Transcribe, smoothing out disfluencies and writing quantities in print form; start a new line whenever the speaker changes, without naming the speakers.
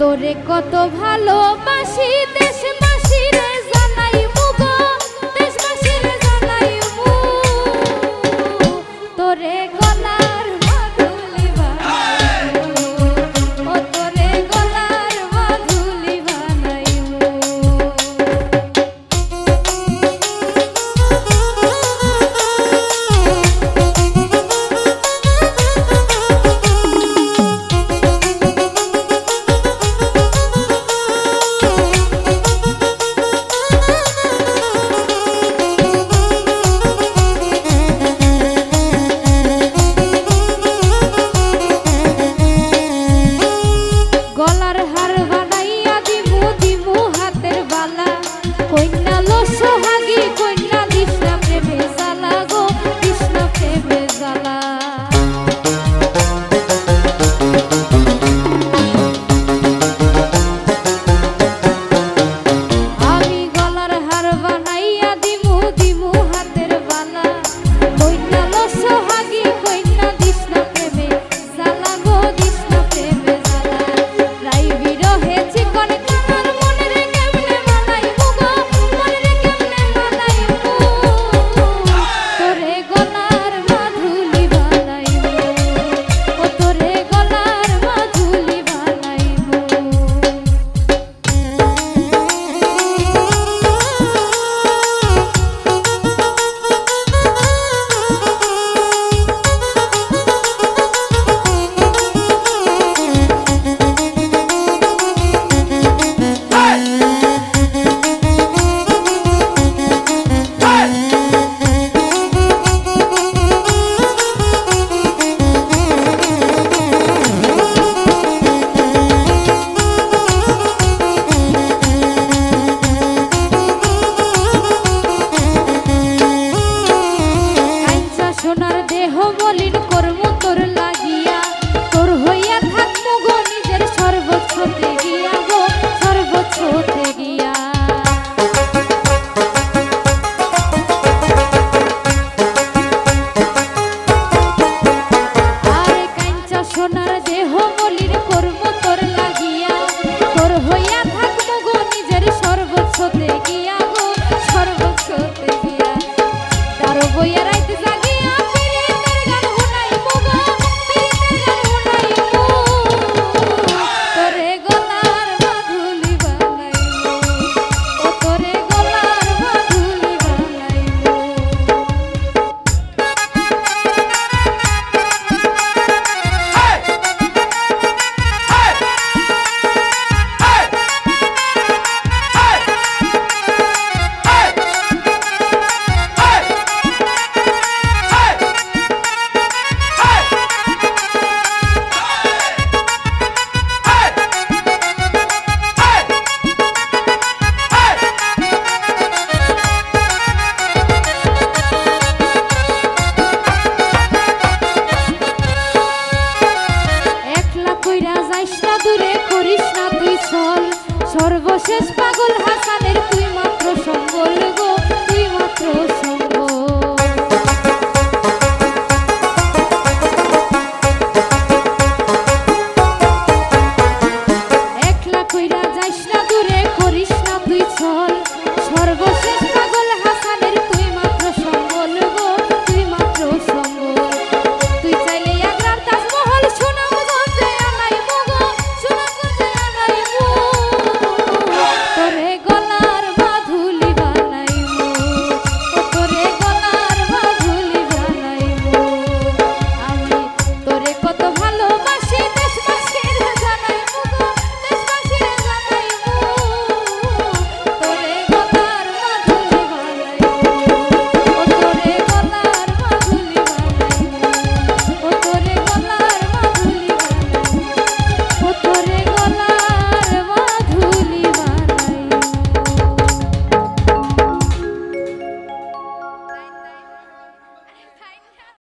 তোরে কত ভালোবাসি দেশবাসী রে জানাই মুগো দেশবাসী রে জানাই মু তোরে গলার মাধুলি বানাইমু ও তোরে গলার মাধুলি বানাইমু গলার হার বানাইয়া দিমু দিমু হাতের বালা কইনা লো সোহাগী কইনা দিশনা প্রেমে জ্বালা গো দিশনা প্রেমে জ্বালা আমি গলার হার বানাইয়া দিমু দিমু হাতের বালা কইনা লো সোহাগী কইনা দিশনা প্রেমে জ্বালা গো দিশনা প্রেমে জ্বালা রাই বিরহে চিকন কামার মনে রে কেমনে মানাইমু গো মনে রে কেমনে মানাইমু তোরে গলার মাধুলি বানাইমু ও তোরে গলার মাধুলি বানাইমু কাঞ্চা সোনার দেহ মলিন করমু তোর লাগিয়া তোর হইয়া থাকমু গো নিজের সর্বচ্ছতে গিয়া গো সর্বচ্ছতে গিয়া আরে কাঞ্চা সোনার দেহ মলিন করমু তোর লাগিয়া তোর হইয়া থাকমু গো নিজের সর্বচ্ছতে গিয়া গো সর্বচ্ছতে গিয়া তার বইয়া রাইতে জাগিয়া পিরিতের গান শুনাইমু গো পিরিতের গান শুনাইমু তোরে গলার মাধুলি বানাইমু ও তোরে গলার মাধুলি বানাইমু একলা কইরা যাইস না দূরে করিস না তুই চল সর্বশেষ পাগল হাসান